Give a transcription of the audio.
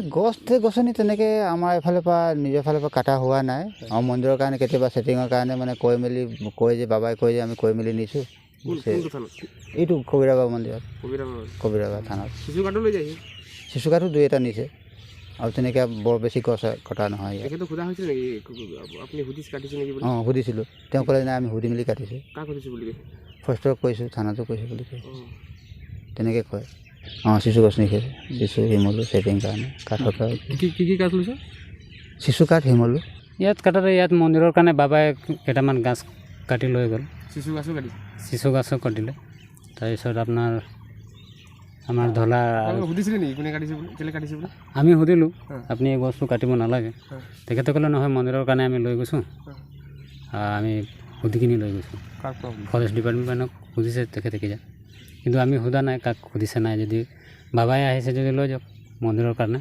গছনি তেনেকৈ আমাৰ এইফালৰ পৰা নিজৰ ফালৰ পৰা কটা হোৱা নাই আৰু মন্দিৰৰ কাৰণে কেতিয়াবা ছেটিঙৰ কাৰণে মানে কৈ যে বাবাই কৈ যে আমি কৈ মেলি নিছোঁ এইটো কবিৰাবা মন্দিৰত কবিৰাবা থানাত চিচু কাঠো 2-এটা নিছে আৰু তেনেকৈ বৰ বেছি গছ কটা নহয় অঁ সুধিছিলোঁ তেওঁ ক'লে নাই আমি সুধি মেলি কাটিছোঁ ফৰেষ্টক কৈছোঁ থানাতো কৈছোঁ বুলি কয় তেনেকৈ কয় অঁ চিচু গছ নিছে চিচু শিমলু ছেটিং কাৰণে কাঠৰ কি কাঠ লৈছে চিচু কাঠ শিমলু ইয়াত কাটোতে ইয়াত মন্দিৰৰ কাৰণে বাবাই কেইটামান গাছ কাটি লৈ গ'ল চিচু গাছো কাটিলে তাৰপিছত আপোনাৰ আমাৰ ঢলা আমি সুধিলোঁ আপুনি এই গছটো কাটিব নালাগে তেখেতে ক'লে নহয় মন্দিৰৰ কাৰণে আমি লৈ গৈছোঁ আমি সুধি কিনি লৈ গৈছোঁ ফৰেষ্ট ডিপাৰ্টমেণ্টক সুধিছে তেখেতে কি যায় কিন্তু আমি সোধা নাই কাক সুধিছে নাই যদি বাবাই আহিছে যদি লৈ যাওক মন্দিৰৰ কাৰণে